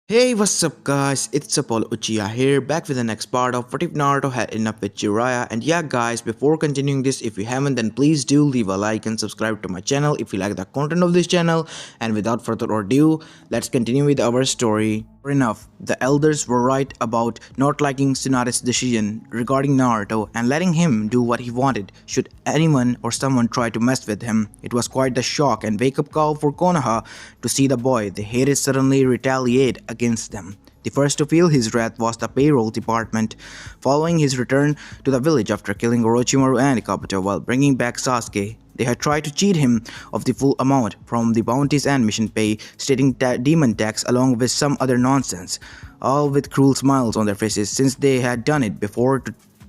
Hey, what's up guys, it's Apollo Uchiha here, back with the next part of What If Naruto Had Enough with Jiraiya. And yeah guys, before continuing this, if you haven't, then please do leave a like and subscribe to my channel if you like the content of this channel. And without further ado, let's continue with our story. Sure enough, the elders were right about not liking Tsunade's decision regarding Naruto and letting him do what he wanted should anyone or someone try to mess with him. It was quite the shock and wake-up call for Konoha to see the boy they hated suddenly retaliate against them. The first to feel his wrath was the payroll department, following his return to the village after killing Orochimaru and Kabuto while bringing back Sasuke. They had tried to cheat him of the full amount from the bounties and mission pay, stating demon tax along with some other nonsense, all with cruel smiles on their faces since they had done it before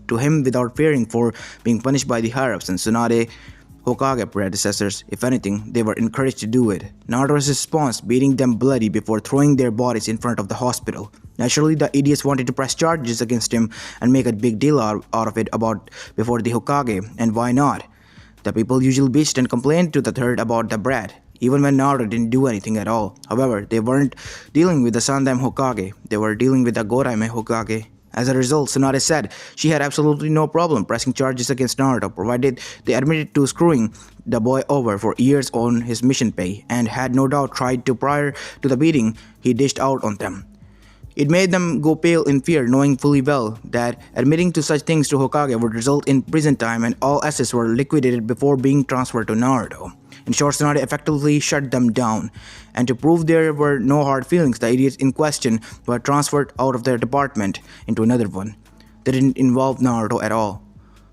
to him without fearing for being punished by the higher-ups and Tsunade Hokage predecessors. If anything, they were encouraged to do it. Naruto's response, beating them bloody before throwing their bodies in front of the hospital. Naturally, the idiots wanted to press charges against him and make a big deal out of it before the Hokage, and why not? The people usually bitched and complained to the third about the brat, even when Naruto didn't do anything at all. However, they weren't dealing with the Sandaime Hokage, they were dealing with the Goraime Hokage. As a result, Tsunade said she had absolutely no problem pressing charges against Naruto, provided they admitted to screwing the boy over for years on his mission pay, and had no doubt tried to prior to the beating he dished out on them. It made them go pale in fear, knowing fully well that admitting to such things to Hokage would result in prison time and all assets were liquidated before being transferred to Naruto. In short, Tsunade effectively shut them down, and to prove there were no hard feelings, the idiots in question were transferred out of their department into another one. They didn't involve Naruto at all,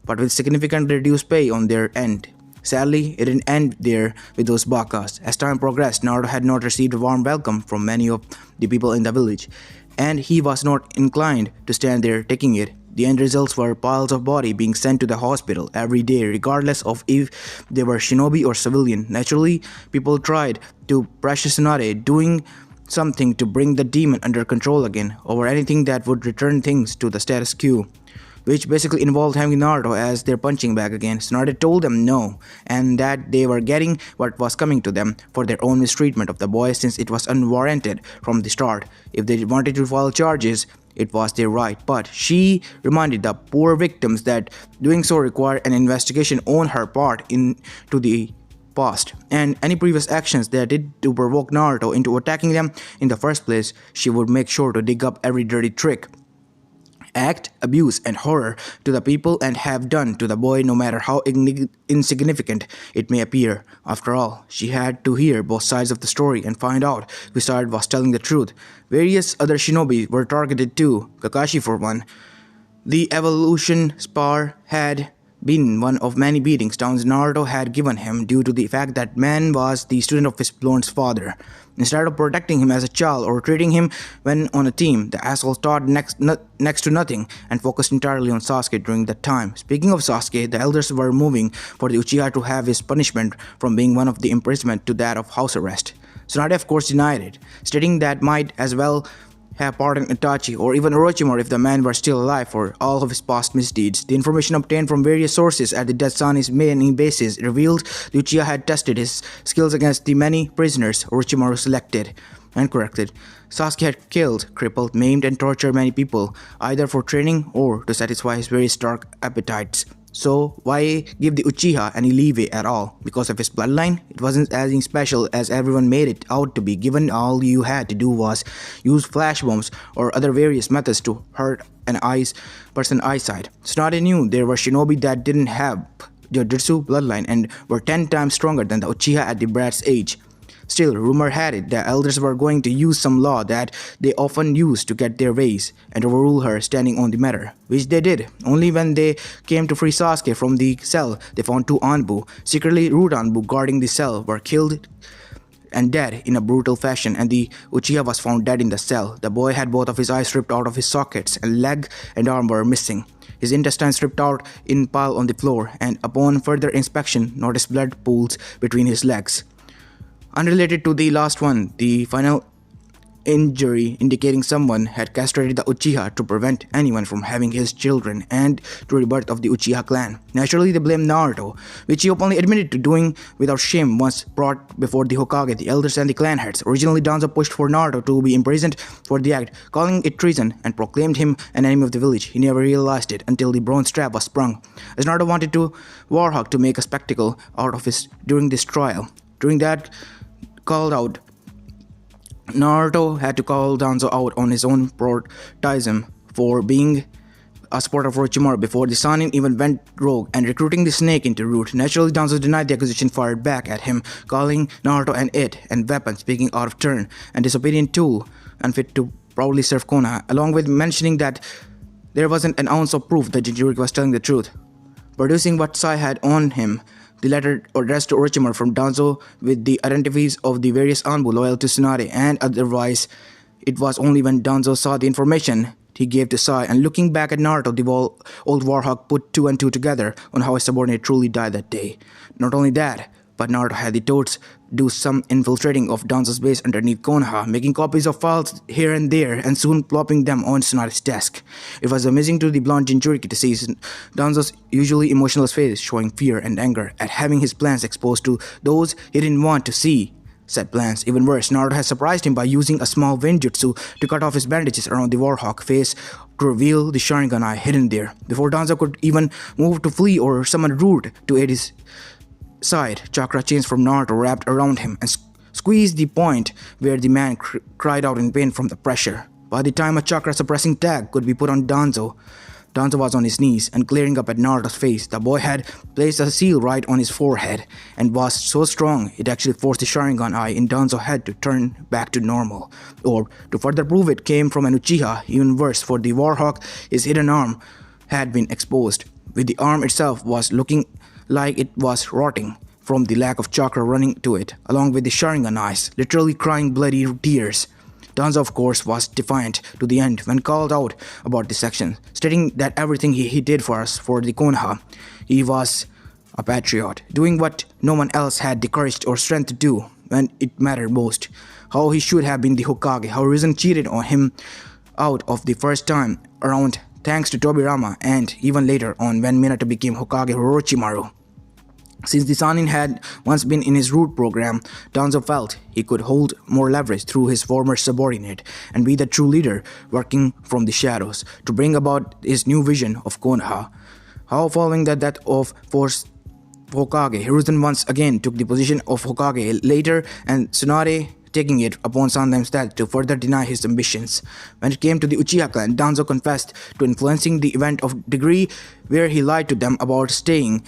but with significantly reduced pay on their end. Sadly, it didn't end there with those bakas. As time progressed, Naruto had not received a warm welcome from many of the people in the village, and he was not inclined to stand there taking it. The end results were piles of bodies being sent to the hospital every day, regardless of if they were shinobi or civilian. Naturally, people tried to pressure Tsunade, doing something to bring the demon under control again, over anything that would return things to the status quo, which basically involved having Naruto as their punching bag again. Tsunade told them no, and that they were getting what was coming to them for their own mistreatment of the boy since it was unwarranted from the start. If they wanted to file charges, it was their right, but she reminded the poor victims that doing so required an investigation on her part into the past and any previous actions they did to provoke Naruto into attacking them in the first place. She would make sure to dig up every dirty trick, act, abuse, and horror to the people and have done to the boy, no matter how insignificant it may appear. After all, she had to hear both sides of the story and find out which side was telling the truth. Various other shinobi were targeted too, Kakashi for one. The evolution spar had been one of many beatings downs Naruto had given him due to the fact that man was the student of his blonde's father. Instead of protecting him as a child or treating him when on a team, the asshole taught next to nothing and focused entirely on Sasuke during that time. Speaking of Sasuke, the elders were moving for the Uchiha to have his punishment from being one of the imprisonment to that of house arrest. Tsunade of course denied it, stating that might as well have pardoned Itachi or even Orochimaru if the man were still alive for all of his past misdeeds. The information obtained from various sources at the Death Sunny's main bases revealed the Uchiha had tested his skills against the many prisoners Orochimaru selected and corrected. Sasuke had killed, crippled, maimed, and tortured many people, either for training or to satisfy his various dark appetites. So why give the Uchiha any leeway at all? Because of his bloodline? It wasn't as special as everyone made it out to be, given all you had to do was use flash bombs or other various methods to hurt an person's eyesight. Tsunade knew there were shinobi that didn't have the Jutsu bloodline and were 10 times stronger than the Uchiha at the brat's age. Still, rumor had it the elders were going to use some law that they often use to get their ways and overrule her standing on the matter, which they did. Only when they came to free Sasuke from the cell, they found two Anbu, secretly root Anbu guarding the cell, were killed and dead in a brutal fashion, and the Uchiha was found dead in the cell. The boy had both of his eyes ripped out of his sockets, and leg and arm were missing. His intestines ripped out in pile on the floor, and upon further inspection, noticed blood pools between his legs. Unrelated to the last one, the final injury indicating someone had castrated the Uchiha to prevent anyone from having his children and to rebirth of the Uchiha clan. Naturally, they blamed Naruto, which he openly admitted to doing without shame once brought before the Hokage, the elders, and the clan heads. Originally, Danzo pushed for Naruto to be imprisoned for the act, calling it treason, and proclaimed him an enemy of the village. He never realized it until the bronze trap was sprung, as Naruto wanted to Warhawk to make a spectacle out of his during this trial. During that called out, Naruto had to call Danzo out on his own patriotism for being a supporter of Orochimaru before the Sannin even went rogue and recruiting the snake into Root. Naturally, Danzo denied the accusation fired back at him, calling Naruto an it and weapon, speaking out of turn, and disobedient tool, unfit to proudly serve Konoha, along with mentioning that there wasn't an ounce of proof that Jinchuriki was telling the truth. Producing what Sai had on him, the letter addressed to Orochimaru from Danzo with the identities of the various Anbu loyal to Tsunade, and otherwise, it was only when Danzo saw the information he gave to Sai, and looking back at Naruto, the old Warhawk put two and two together on how his subordinate truly died that day. Not only that, but Naruto had the toads do some infiltrating of Danzo's base underneath Konoha, making copies of files here and there, and soon plopping them on Tsunade's desk. It was amazing to the blonde Jinchuriki to see Danzo's usually emotionless face showing fear and anger at having his plans exposed to those he didn't want to see. Said plans. Even worse, Naruto had surprised him by using a small Venjutsu to cut off his bandages around the Warhawk face to reveal the Sharingan eye hidden there. Before Danzo could even move to flee or summon Root to aid his side, chakra chains from Naruto wrapped around him and squeezed the point where the man cried out in pain from the pressure. By the time a chakra suppressing tag could be put on Danzo was on his knees and glaring up at Naruto's face. The boy had placed a seal right on his forehead and was so strong it actually forced the Sharingan eye in Danzo's head to turn back to normal. Or, to further prove it came from an Uchiha, even worse, for the Warhawk, his hidden arm had been exposed, with the arm itself was looking like it was rotting from the lack of chakra running to it, along with the Sharingan eyes, literally crying bloody tears. Danzo, of course, was defiant to the end when called out about this action, stating that everything he did for us, for the Konoha, he was a patriot, doing what no one else had the courage or strength to do when it mattered most. How he should have been the Hokage, how Risen cheated on him out of the first time around thanks to Tobirama, and even later on when Minato became Hokage Orochimaru. Since the Sannin had once been in his Root program, Danzo felt he could hold more leverage through his former subordinate and be the true leader working from the shadows to bring about his new vision of Konoha. How following the death of Force Hokage, Hiruzen once again took the position of Hokage later, and Tsunade taking it upon Sandaim's to further deny his ambitions. When it came to the Uchiha clan, Danzo confessed to influencing the event of degree where he lied to them about staying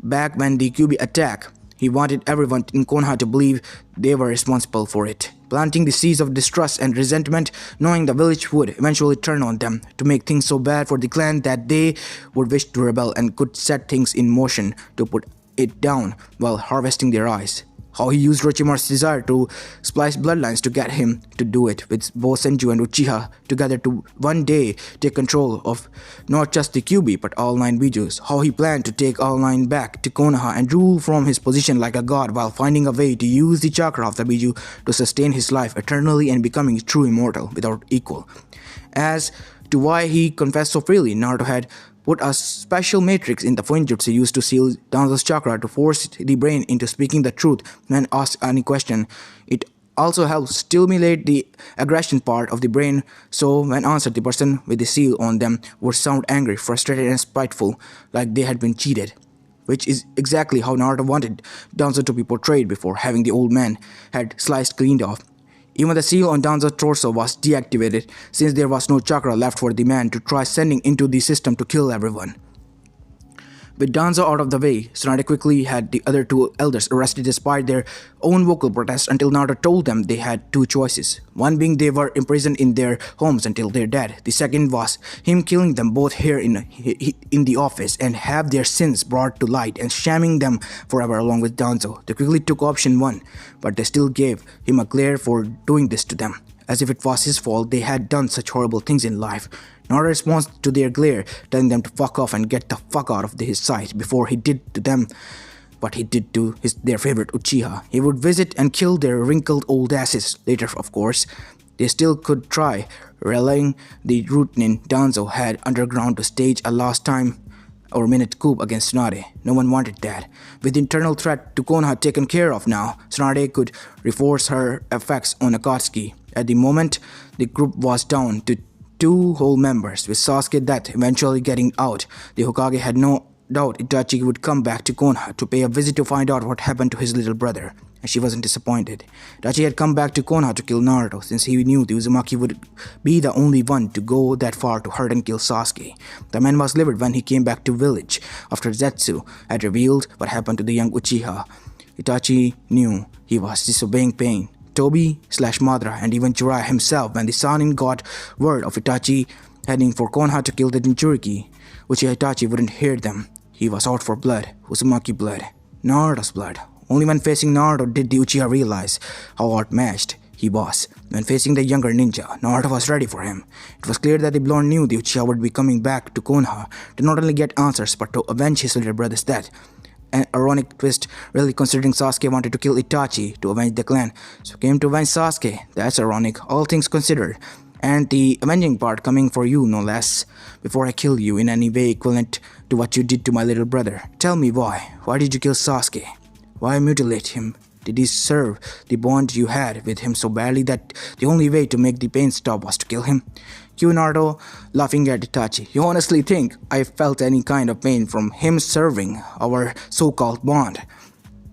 back when the Kyuubi attack. He wanted everyone in Konoha to believe they were responsible for it, planting the seeds of distrust and resentment, knowing the village would eventually turn on them to make things so bad for the clan that they would wish to rebel and could set things in motion to put it down while harvesting their eyes. How he used Orochimaru's desire to splice bloodlines to get him to do it, with both Senju and Uchiha together to one day take control of not just the Kyuubi but all 9 Bijus. How he planned to take all 9 back to Konoha and rule from his position like a god while finding a way to use the chakra of the Biju to sustain his life eternally and becoming true immortal without equal. As to why he confessed so freely, Naruto had put a special matrix in the Fuinjutsu used to seal Danzo's chakra to force the brain into speaking the truth when asked any question. It also helps stimulate the aggression part of the brain, so when answered, the person with the seal on them would sound angry, frustrated, and spiteful, like they had been cheated. Which is exactly how Naruto wanted Danzo to be portrayed before having the old man head sliced cleaned off. Even the seal on Danzo's torso was deactivated since there was no chakra left for the man to try sending into the system to kill everyone. With Danzo out of the way, Tsunade quickly had the other 2 elders arrested despite their own vocal protests until Naruto told them they had 2 choices. One being they were imprisoned in their homes until they're dead. The second was him killing them both here in the office and have their sins brought to light and shaming them forever along with Danzo. They quickly took option 1, but they still gave him a glare for doing this to them, as if it was his fault they had done such horrible things in life. Naruto responds to their glare, telling them to fuck off and get the fuck out of his sight before he did to them what he did to their favorite Uchiha. He would visit and kill their wrinkled old asses later, of course. They still could try, rallying the Rootnin Danzo had underground to stage a last time or minute coup against Tsunade. No one wanted that. With the internal threat to Konoha taken care of now, Tsunade could reinforce her effects on Akatsuki. At the moment, the group was down to 2 whole members, with Sasuke death eventually getting out. The Hokage had no doubt Itachi would come back to Konoha to pay a visit to find out what happened to his little brother, and she wasn't disappointed. Itachi had come back to Konoha to kill Naruto, since he knew the Uzumaki would be the only one to go that far to hurt and kill Sasuke. The man was livid when he came back to village, after Zetsu had revealed what happened to the young Uchiha. Itachi knew he was disobeying Pain, Tobi/Madara, and even Jiraiya himself when the Sanin got word of Itachi heading for Konoha to kill the Jinchuriki. Uchiha Itachi wouldn't hear them. He was out for blood, Uzumaki blood, Naruto's blood. Only when facing Naruto did the Uchiha realize how outmatched he was. When facing the younger ninja, Naruto was ready for him. It was clear that the blonde knew the Uchiha would be coming back to Konoha to not only get answers but to avenge his little brother's death. An ironic twist, really, considering Sasuke wanted to kill Itachi to avenge the clan, so came to avenge Sasuke. That's ironic, all things considered. And the avenging part coming for you, no less. Before I kill you in any way equivalent to what you did to my little brother, tell me why. Why did you kill Sasuke? Why mutilate him? Did he serve the bond you had with him so badly that the only way to make the pain stop was to kill him? Q Naruto laughing at Itachi. You honestly think I felt any kind of pain from him serving our so-called bond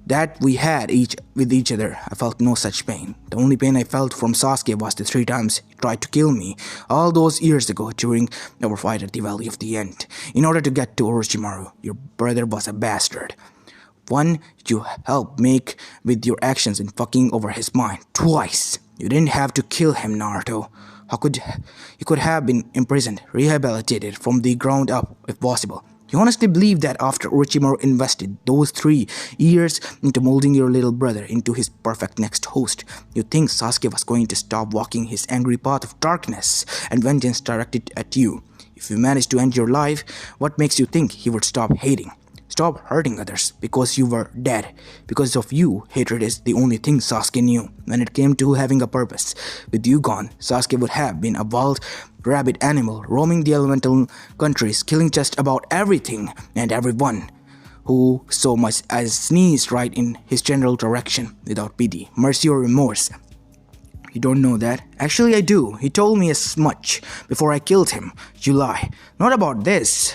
that we had with each other? I felt no such pain. The only pain I felt from Sasuke was the 3 times he tried to kill me all those years ago during our fight at the Valley of the End. In order to get to Orochimaru, your brother was a bastard. One you helped make with your actions in fucking over his mind. Twice. You didn't have to kill him, Naruto. He could have been imprisoned, rehabilitated from the ground up if possible. You honestly believe that after Orochimaru invested those 3 years into molding your little brother into his perfect next host, you think Sasuke was going to stop walking his angry path of darkness and vengeance directed at you? If you managed to end your life, what makes you think he would stop hating? Stop hurting others because you were dead. Because of you, hatred is the only thing Sasuke knew when it came to having a purpose. With you gone, Sasuke would have been a wild, rabid animal roaming the elemental countries, killing just about everything and everyone who so much as sneezed right in his general direction without pity, mercy or remorse. You don't know that? Actually, I do. He told me as much before I killed him. You lie. Not about this.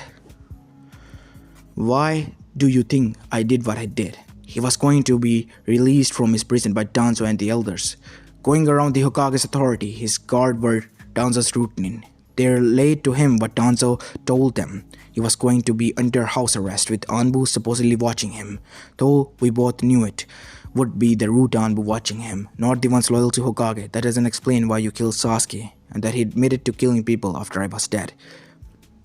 Why do you think I did what I did? He was going to be released from his prison by Danzo and the elders. Going around the Hokage's authority, his guard were Danzo's Rootnin. They relayed to him what Danzo told them. He was going to be under house arrest with Anbu supposedly watching him. Though we both knew it would be the Root Anbu watching him, not the ones loyal to Hokage. That doesn't explain why you killed Sasuke and that he admitted to killing people after I was dead.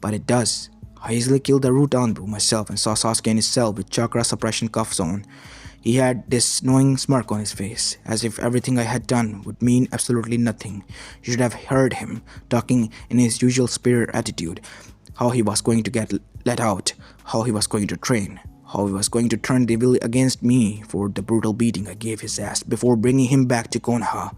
But it does. I easily killed the Root Anbu myself and saw Sasuke in his cell with chakra suppression cuffs on. He had this knowing smirk on his face, as if everything I had done would mean absolutely nothing. You should have heard him talking in his usual superior attitude, how he was going to get let out, how he was going to train, how he was going to turn the will against me for the brutal beating I gave his ass before bringing him back to Konoha.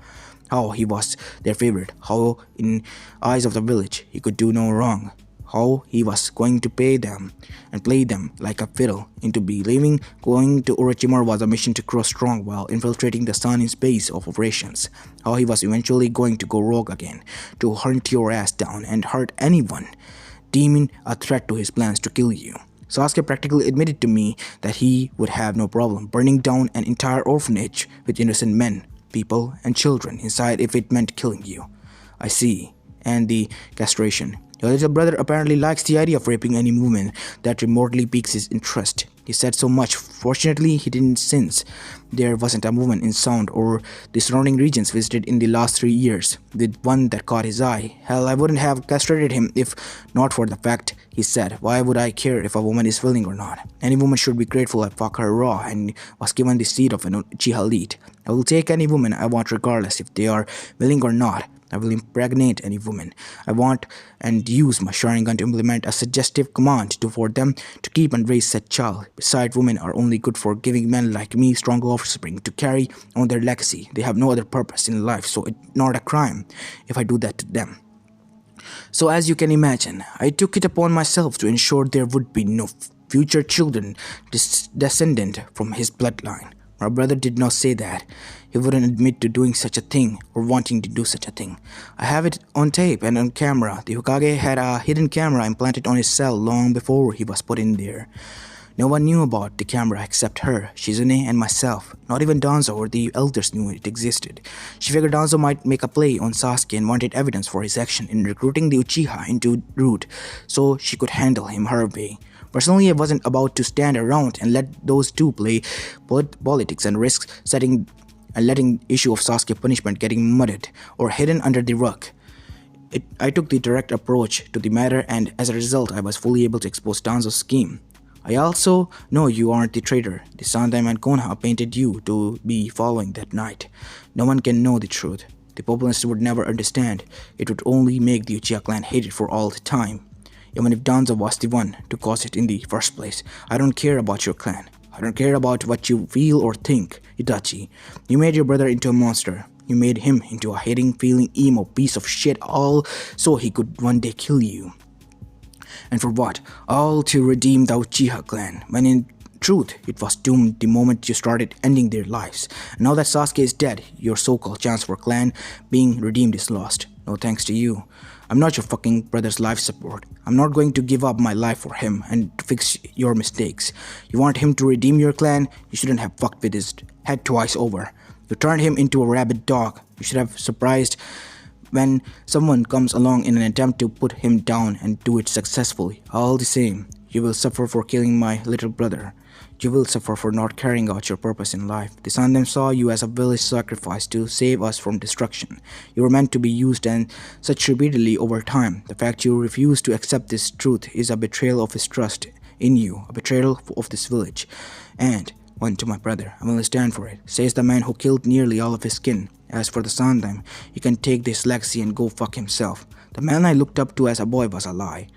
How he was their favorite, how in eyes of the village he could do no wrong. How he was going to pay them and play them like a fiddle into believing going to Orochimaru was a mission to grow strong while infiltrating the Sanin's base of operations. How he was eventually going to go rogue again, to hunt your ass down and hurt anyone deeming a threat to his plans to kill you. Sasuke practically admitted to me that he would have no problem burning down an entire orphanage with innocent men, people, and children inside if it meant killing you. I see. And the castration. Your little brother apparently likes the idea of raping any woman that remotely piques his interest. He said so much. Fortunately, he didn't since there wasn't a woman in Sound or the surrounding regions visited in the last 3 years with one that caught his eye. Hell, I wouldn't have castrated him if not for the fact, he said. Why would I care if a woman is willing or not? Any woman should be grateful I fuck her raw and was given the seed of an Uchiha elite. I will take any woman I want regardless if they are willing or not. I will impregnate any woman I want and use my Sharingan to implement a suggestive command for them to keep and raise said child. Besides, women are only good for giving men like me stronger offspring to carry on their legacy. They have no other purpose in life, so it's not a crime if I do that to them. So as you can imagine, I took it upon myself to ensure there would be no future children descendant from his bloodline. My brother did not say that. He wouldn't admit to doing such a thing or wanting to do such a thing. I have it on tape and on camera. The Hokage had a hidden camera implanted on his cell long before he was put in there. No one knew about the camera except her, Shizune, and myself. Not even Danzo or the elders knew it existed. She figured Danzo might make a play on Sasuke and wanted evidence for his action in recruiting the Uchiha into Root so she could handle him her way. Personally, I wasn't about to stand around and let those two play politics and risk setting and letting the issue of Sasuke punishment getting mudded or hidden under the rug. I took the direct approach to the matter, and as a result, I was fully able to expose Danzo's scheme. I also know you aren't the traitor. The Sandai and Konoha painted you to be following that night. No one can know the truth. The populace would never understand. It would only make the Uchiha clan hated for all the time. Even if Danzo was the one to cause it in the first place, I don't care about your clan. I don't care about what you feel or think, Itachi. You made your brother into a monster. You made him into a hating, feeling emo piece of shit, all so he could one day kill you. And for what? All to redeem the Uchiha clan, when in truth it was doomed the moment you started ending their lives. And now that Sasuke is dead, your so-called chance for clan being redeemed is lost. No thanks to you. I'm not your fucking brother's life support. I'm not going to give up my life for him and to fix your mistakes. You want him to redeem your clan? You shouldn't have fucked with his head twice over. You turned him into a rabid dog. You should have surprised when someone comes along in an attempt to put him down and do it successfully. All the same, you will suffer for killing my little brother. You will suffer for not carrying out your purpose in life. The Sandem saw you as a village sacrifice to save us from destruction. You were meant to be used and such repeatedly over time. The fact you refuse to accept this truth is a betrayal of his trust in you, a betrayal of this village. And one to my brother, I will stand for it, says the man who killed nearly all of his kin. As for the Sandem, he can take this legacy and go fuck himself. The man I looked up to as a boy was a lie.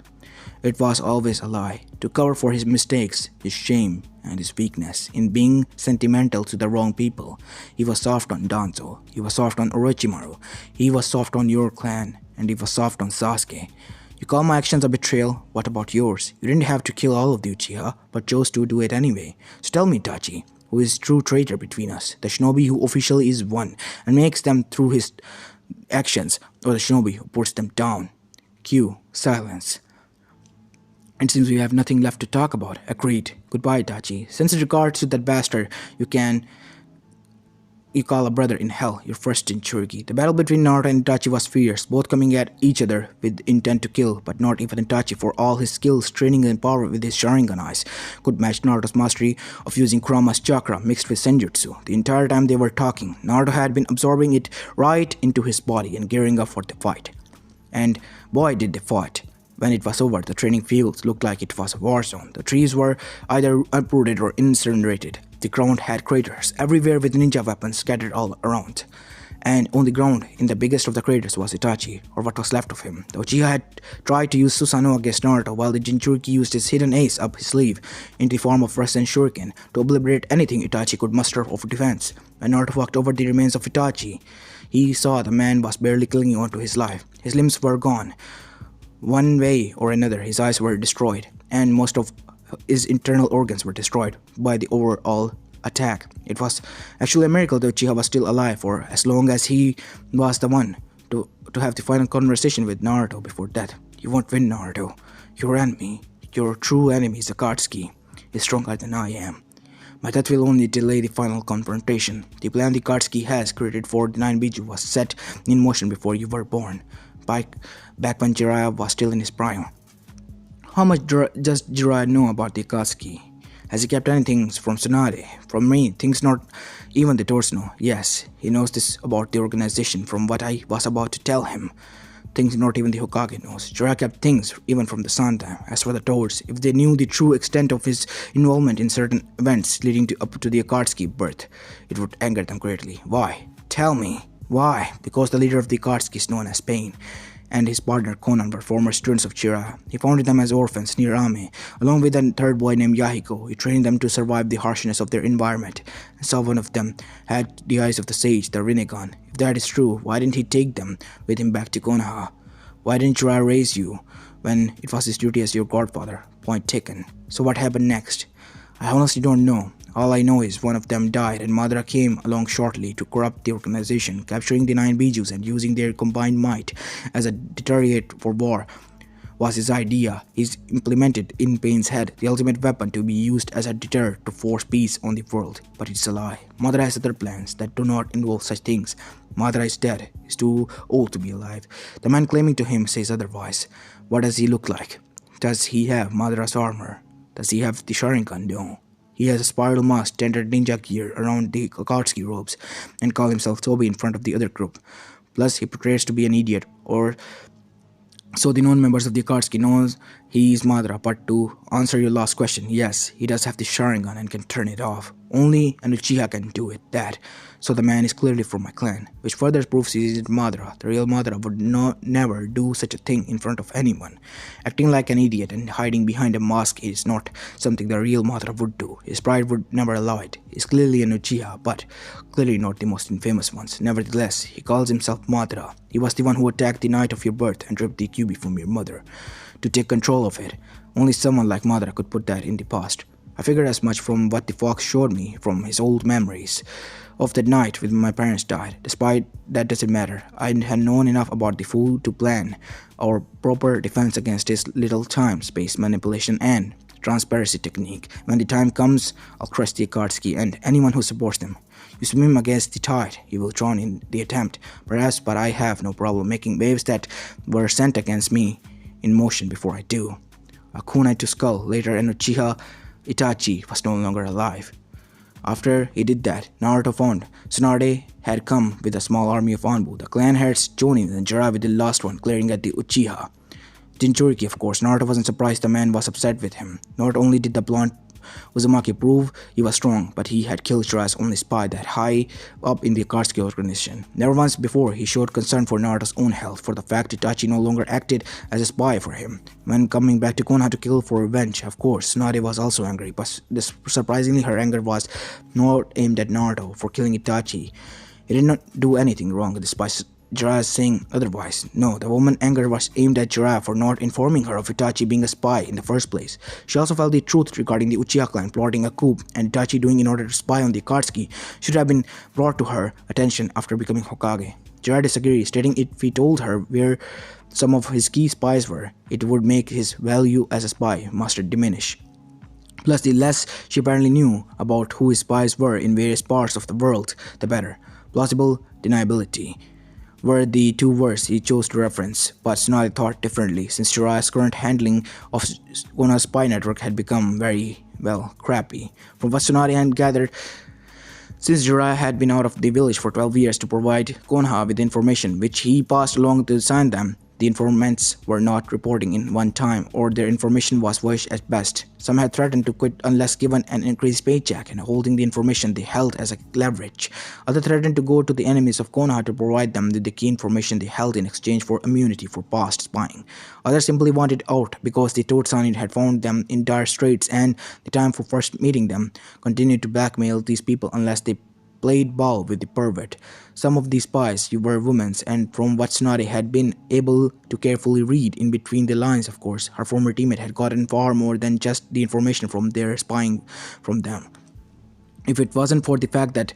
It was always a lie, to cover for his mistakes, his shame, and his weakness in being sentimental to the wrong people. He was soft on Danzo, he was soft on Orochimaru, he was soft on your clan, and he was soft on Sasuke. You call my actions a betrayal, what about yours? You didn't have to kill all of the Uchiha, but chose to do it anyway. So tell me, Itachi, who is true traitor between us? The shinobi who officially is one and makes them through his actions, or the shinobi who puts them down? Q. Silence. It seems we have nothing left to talk about. Agreed. Goodbye, Itachi. Since in regards to that bastard, you call a brother in hell, your first Jinchuriki. The battle between Naruto and Itachi was fierce, both coming at each other with intent to kill, but not even Itachi, for all his skills, training and power with his Sharingan eyes, could match Naruto's mastery of using Kurama's chakra mixed with Senjutsu. The entire time they were talking, Naruto had been absorbing it right into his body and gearing up for the fight. And boy did they fight. When it was over, the training fields looked like it was a war zone. The trees were either uprooted or incinerated. The ground had craters everywhere with ninja weapons scattered all around. And on the ground, in the biggest of the craters, was Itachi, or what was left of him. The Uchiha had tried to use Susanoo against Naruto, while the Jinchuriki used his hidden ace up his sleeve in the form of Rasen Shuriken to obliterate anything Itachi could muster of defense. When Naruto walked over the remains of Itachi, he saw the man was barely clinging on to his life. His limbs were gone. One way or another, his eyes were destroyed, and most of his internal organs were destroyed by the overall attack. It was actually a miracle that Uchiha was still alive for as long as he was the one to have the final conversation with Naruto before death. You won't win, Naruto. Your enemy, your true enemy, Akatsuki, is stronger than I am. My death will only delay the final confrontation. The plan the Akatsuki has created for the 9 Biju was set in motion before you were born. Back when Jiraiya was still in his prime. How much does Jiraiya know about the Akatsuki? Has he kept anything from Tsunade? From me, things not even the Doors know. Yes, he knows this about the organization from what I was about to tell him. Things not even the Hokage knows. Jiraiya kept things even from the Sandai. As for the Doors, if they knew the true extent of his involvement in certain events leading up to the Akatsuki birth, it would anger them greatly. Why? Tell me. Why? Because the leader of the Akatsuki is known as Pain, and his partner Conan were former students of Jiraiya. He founded them as orphans near Ame, along with a third boy named Yahiko. He trained them to survive the harshness of their environment, and saw one of them had the eyes of the sage, the Rinnegan. If that is true, why didn't he take them with him back to Konoha? Why didn't Jiraiya raise you when it was his duty as your godfather? Point taken. So what happened next? I honestly don't know. All I know is one of them died and Madara came along shortly to corrupt the organization, capturing the 9 Bijus and using their combined might as a deterrent for war was his idea. He's implemented in Pain's head the ultimate weapon to be used as a deterrent to force peace on the world. But it's a lie. Madara has other plans that do not involve such things. Madara is dead. He's too old to be alive. The man claiming to him says otherwise. What does he look like? Does he have Madara's armor? Does he have the Sharingan? No. He has a spiral mask, standard ninja gear around the Akatsuki robes, and calls himself Toby in front of the other group. Plus, he portrays to be an idiot, or so the non-members of the Akatsuki knows he is Madara. But to answer your last question, yes, he does have the Sharingan and can turn it off. Only an Uchiha can do it, that. So the man is clearly from my clan, which further proves he isn't Madara. The real Madara would never do such a thing in front of anyone. Acting like an idiot and hiding behind a mask is not something the real Madara would do. His pride would never allow it. He's clearly an Uchiha, but clearly not the most infamous ones. Nevertheless, he calls himself Madara. He was the one who attacked the night of your birth and ripped the QB from your mother to take control of it. Only someone like Madara could put that in the past. I figured as much from what the fox showed me from his old memories of that night when my parents died. Despite that doesn't matter. I had known enough about the fool to plan our proper defense against his little time-space manipulation and transparency technique. When the time comes, I'll crush the Akatsuki and anyone who supports them. You swim against the tide, you will drown in the attempt, perhaps, but I have no problem making waves that were sent against me in motion before I do. A kunai to skull, later an Uchiha Itachi was no longer alive. After he did that, Naruto found Tsunade had come with a small army of Anbu, the clan heads Jonin and Jiraiya with the last one glaring at the Uchiha. Jinchuriki, of course. Naruto wasn't surprised the man was upset with him. Not only did the blonde Uzumaki prove he was strong, but he had killed Jiraiya's only spy that high up in the Akatsuki organization. Never once before he showed concern for Naruto's own health, for the fact Itachi no longer acted as a spy for him. When coming back to Konoha to kill for revenge, of course, Tsunade was also angry, but surprisingly her anger was not aimed at Naruto for killing Itachi. He did not do anything wrong despite Jiraiya saying otherwise. No, the woman's anger was aimed at Jiraiya for not informing her of Itachi being a spy in the first place. She also felt the truth regarding the Uchiha clan plotting a coup and Itachi doing in order to spy on the Akatsuki should have been brought to her attention after becoming Hokage. Jiraiya disagreed, stating if he told her where some of his key spies were, it would make his value as a spy master diminish. Plus, the less she apparently knew about who his spies were in various parts of the world, the better. Plausible deniability were the two words he chose to reference, but Tsunade thought differently, since Jiraiya's current handling of Konoha's spy network had become very, well, crappy. From what Tsunade had gathered, since Jiraiya had been out of the village for 12 years to provide Konoha with information which he passed along to Sandam, the informants were not reporting in one time, or their information was voiced at best. Some had threatened to quit unless given an increased paycheck and holding the information they held as a leverage. Others threatened to go to the enemies of Konoha to provide them with the key information they held in exchange for immunity for past spying. Others simply wanted out because the Totsunin had found them in dire straits, and the time for first meeting them continued to blackmail these people unless they played ball with the pervert. Some of these spies were women, and from what Tsunade had been able to carefully read in between the lines, of course, her former teammate had gotten far more than just the information from their spying from them. If it wasn't for the fact that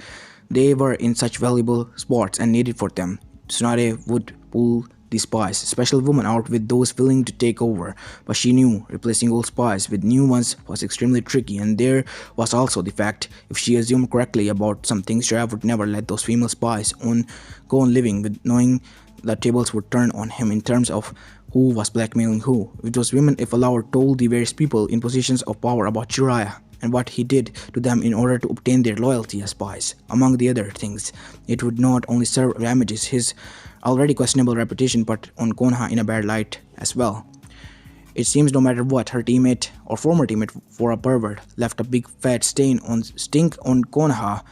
they were in such valuable spots and needed for them, Tsunade would pull the spies, special women, out with those willing to take over, but she knew replacing old spies with new ones was extremely tricky, and there was also the fact if she assumed correctly about some things, Jiraiya would never let those female spies go on living with knowing the tables would turn on him in terms of who was blackmailing who. If those women, if allowed, told the various people in positions of power about Jiraiya and what he did to them in order to obtain their loyalty as spies, among the other things, it would not only serve damages his already questionable reputation, but on Konoha in a bad light as well. It seems no matter what, her teammate or former teammate for a pervert left a big fat stink on Konoha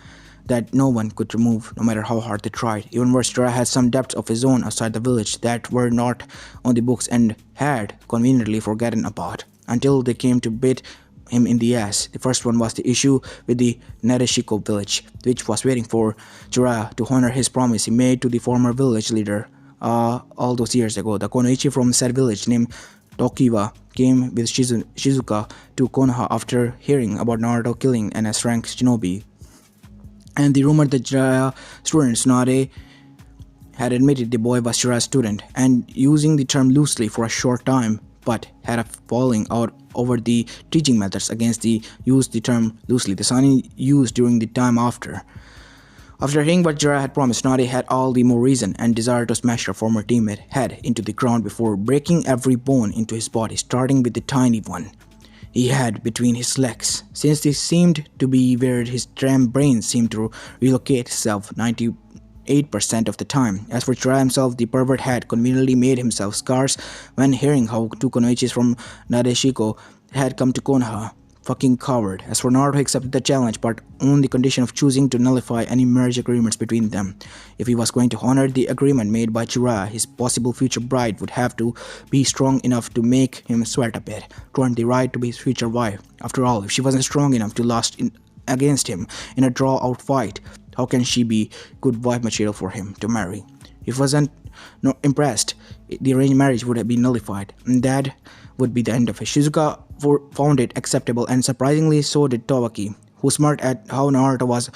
that no one could remove, no matter how hard they tried. Even worse, Jiraiya had some depths of his own outside the village that were not on the books and had conveniently forgotten about, until they came to bite him in the ass. The first one was the issue with the Nadeshiko village, which was waiting for Jiraiya to honor his promise he made to the former village leader all those years ago. The Konoichi from said village named Tokiwa came with Shizuka to Konoha after hearing about Naruto killing an S-rank shinobi, and the rumor that Jiraiya student Tsunade had admitted the boy was Jiraiya's student, and using the term loosely for a short time, but had a falling out over the teaching methods against the used the term loosely. The Sani used during the time after. After hearing what Jiraiya had promised, Tsunade had all the more reason and desire to smash her former teammate head into the ground before breaking every bone into his body, starting with the tiny one he had between his legs, since this seemed to be where his damn brain seemed to relocate itself 98% of the time. As for Jiraiya himself, the pervert had conveniently made himself scarce when hearing how two Konoichis from Nadeshiko had come to Konoha. Fucking coward. As for Naruto, he accepted the challenge, but on the condition of choosing to nullify any marriage agreements between them. If he was going to honor the agreement made by Jiraiya, his possible future bride would have to be strong enough to make him sweat a bit, to earn the right to be his future wife. After all, if she wasn't strong enough to last against him in a draw-out fight, how can she be good wife material for him to marry? If he wasn't impressed, the arranged marriage would have been nullified, and that would be the end of it. Shizuka found it acceptable, and surprisingly so did Tawaki, who smirked at how Naruto was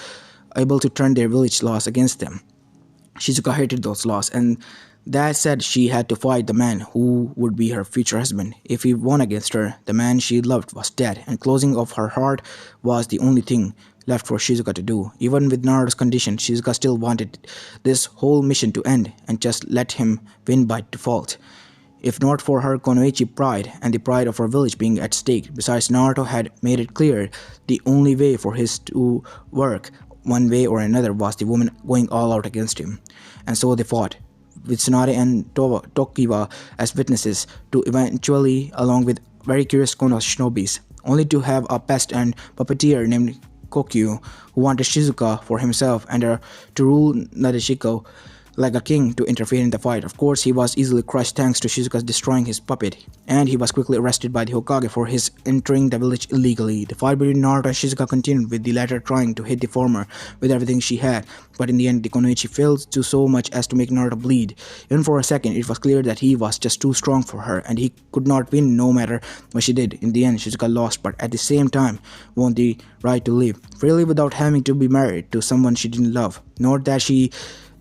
able to turn their village laws against them. Shizuka hated those laws, and that said she had to fight the man who would be her future husband. If he won against her, the man she loved was dead, and closing of her heart was the only thing left for Shizuka to do. Even with Naruto's condition, Shizuka still wanted this whole mission to end and just let him win by default. If not for her Konoichi pride and the pride of her village being at stake. Besides, Naruto had made it clear the only way for his to work, one way or another, was the woman going all out against him. And so they fought, with Tsunade and Tokiwa as witnesses, to eventually, along with very curious Konoha shinobis, only to have a pest and puppeteer named Kokyu, who wanted Shizuka for himself and to rule Nadeshiko like a king, to interfere in the fight. Of course, he was easily crushed thanks to Shizuka destroying his puppet, and he was quickly arrested by the Hokage for his entering the village illegally. The fight between Naruto and Shizuka continued, with the latter trying to hit the former with everything she had, but in the end the Konoichi failed to so much as to make Naruto bleed. Even for a second, it was clear that he was just too strong for her, and he could not win no matter what she did. In the end, Shizuka lost, but at the same time won the right to live freely without having to be married to someone she didn't love. Not that she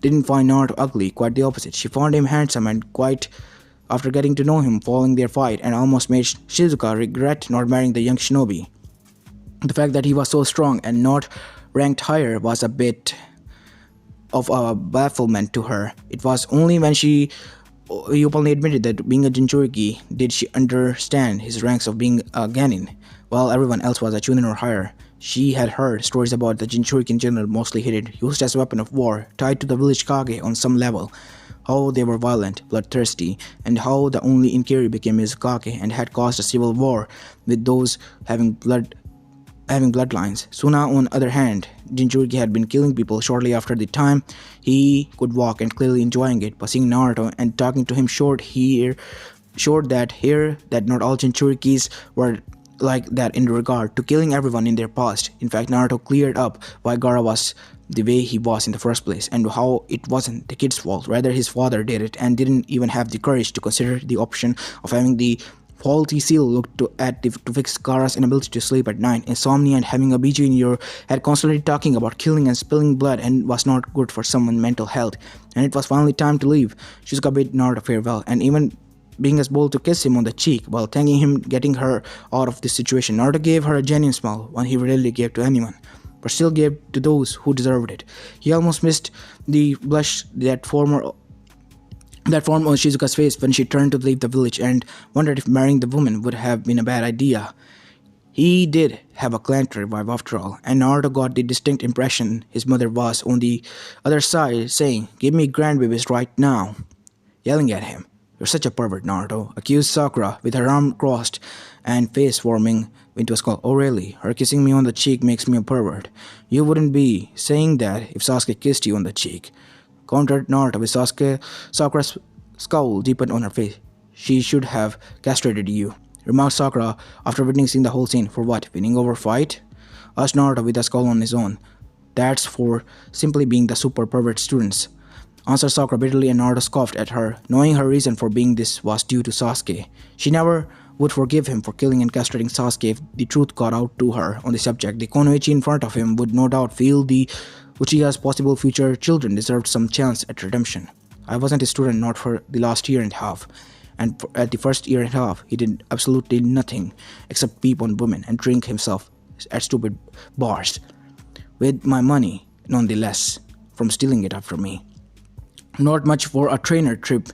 didn't find Naruto ugly, quite the opposite. She found him handsome, and quite after getting to know him following their fight, and almost made Shizuka regret not marrying the young shinobi. The fact that he was so strong and not ranked higher was a bit of a bafflement to her. It was only when she openly admitted that being a Jinchuriki did she understand his ranks of being a Genin, while everyone else was a Chunin or higher. She had heard stories about the Jinchuriki in general, mostly hated, used as a weapon of war, tied to the village Kage on some level, how they were violent, bloodthirsty, and how the only Inkiri became Mizukage and had caused a civil war with those having bloodlines. Suna, on the other hand, Jinchuriki had been killing people shortly after the time he could walk and clearly enjoying it, but seeing Naruto and talking to him showed that not all Jinchurikis were like that in regard to killing everyone in their past. In fact, Naruto cleared up why Gaara was the way he was in the first place, and how it wasn't the kid's fault. Rather, his father did it, and didn't even have the courage to consider the option of having the faulty seal looked to fix Gaara's inability to sleep at night. Insomnia and having a BG in your head constantly talking about killing and spilling blood and was not good for someone's mental health. And it was finally time to leave. Shizuka bid Naruto farewell, and even being as bold to kiss him on the cheek while thanking him getting her out of this situation. Naruto gave her a genuine smile, one he rarely gave to anyone, but still gave to those who deserved it. He almost missed the blush that formed on Shizuka's face when she turned to leave the village, and wondered if marrying the woman would have been a bad idea. He did have a clan to revive after all, and Naruto got the distinct impression his mother was on the other side, saying, "Give me grandbabies right now," yelling at him. "You're such a pervert, Naruto," accused Sakura with her arm crossed and face forming into a skull. Oh really? Her kissing me on the cheek makes me a pervert. You wouldn't be saying that if Sasuke kissed you on the cheek. Countered Naruto with Sakura's scowl deepened on her face. She should have castrated you, remarked Sakura after witnessing the whole scene. For what? Winning over fight? Asked Naruto with a scowl on his own. That's for simply being the super pervert students, answered Sakura bitterly, and Naruto scoffed at her, knowing her reason for being this was due to Sasuke. She never would forgive him for killing and castrating Sasuke if the truth got out to her on the subject. The Konoichi in front of him would no doubt feel the Uchiha's possible future children deserved some chance at redemption. I wasn't a student not for the last year and a half, and at the first year and a half he did absolutely nothing except peep on women and drink himself at stupid bars. With my money, nonetheless, from stealing it after me. Not much for a trainer trip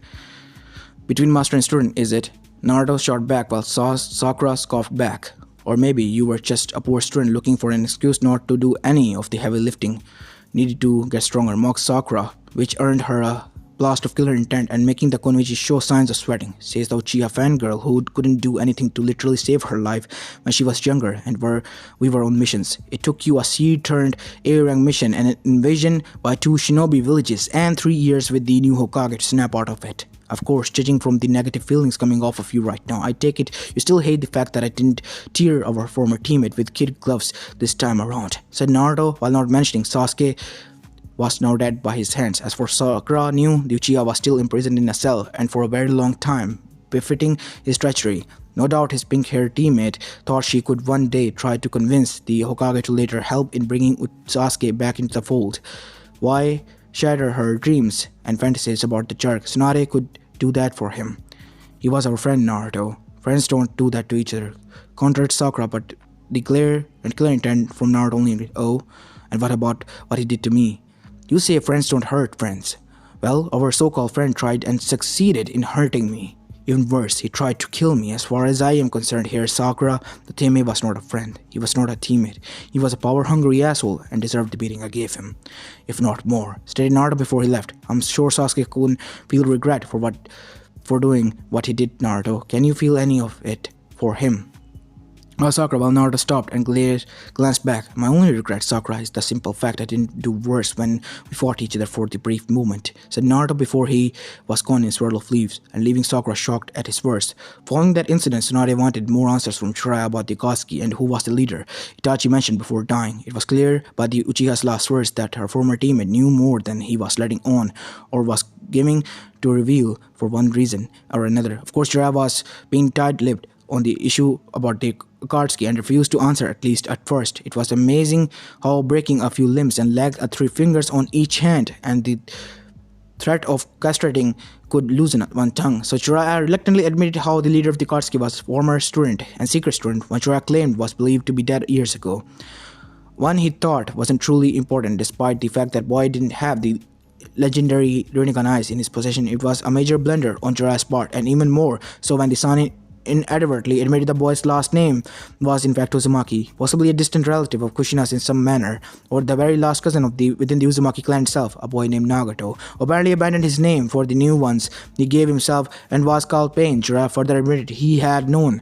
between master and student, is it? Naruto shot back while Sakura scoffed back. Or maybe you were just a poor student looking for an excuse not to do any of the heavy lifting needed to get stronger, mocked Sakura, which earned her a blast of killer intent and making the Konoichi show signs of sweating, says the Uchiha fangirl who couldn't do anything to literally save her life when she was younger and we were on missions. It took you a sea-turned A-rank mission and an invasion by 2 shinobi villages and 3 years with the new Hokage to snap out of it. Of course, judging from the negative feelings coming off of you right now, I take it you still hate the fact that I didn't tear our former teammate with kid gloves this time around, said Naruto while not mentioning Sasuke was now dead by his hands. As for Sakura, knew the Uchiha was still imprisoned in a cell and for a very long time, befitting his treachery. No doubt his pink-haired teammate thought she could one day try to convince the Hokage to later help in bringing Sasuke back into the fold. Why shatter her dreams and fantasies about the jerk? Tsunade could do that for him. He was our friend, Naruto. Friends don't do that to each other. Countered Sakura, but the clear intent from Naruto only. Oh, and what about what he did to me? You say friends don't hurt friends. Well, our so-called friend tried and succeeded in hurting me. Even worse, he tried to kill me. As far as I am concerned here, Sakura, the teammate was not a friend. He was not a teammate. He was a power-hungry asshole and deserved the beating I gave him, if not more, stated Naruto before he left. I'm sure Sasuke couldn't feel regret for doing what he did, Naruto. Can you feel any of it for him? Sakura, while Naruto stopped and glanced back. My only regret, Sakura, is the simple fact I didn't do worse when we fought each other for the brief moment, said Naruto before he was gone in a swirl of leaves, and leaving Sakura shocked at his words. Following that incident, Tsunade wanted more answers from Jiraiya about the Akatsuki and who was the leader Itachi mentioned before dying. It was clear by the Uchiha's last words that her former teammate knew more than he was letting on or was giving to reveal for one reason or another. Of course, Jiraiya was being tight-lipped on the issue about the Akatsuki and refused to answer, at least at first. It was amazing how breaking a few limbs and legs at 3 fingers on each hand and the threat of castrating could loosen one tongue. So Jiraiya reluctantly admitted how the leader of the Akatsuki was a former student and secret student, one Jiraiya claimed was believed to be dead years ago. One he thought wasn't truly important despite the fact that boy didn't have the legendary Rinnegan eyes in his possession. It was a major blunder on Jiraiya's part, and even more so when the Sanin inadvertently admitted the boy's last name was in fact Uzumaki, possibly a distant relative of Kushina's in some manner, or the very last cousin of within the Uzumaki clan itself, a boy named Nagato. Apparently abandoned his name for the new ones he gave himself and was called Pain. Jiraiya further admitted he had known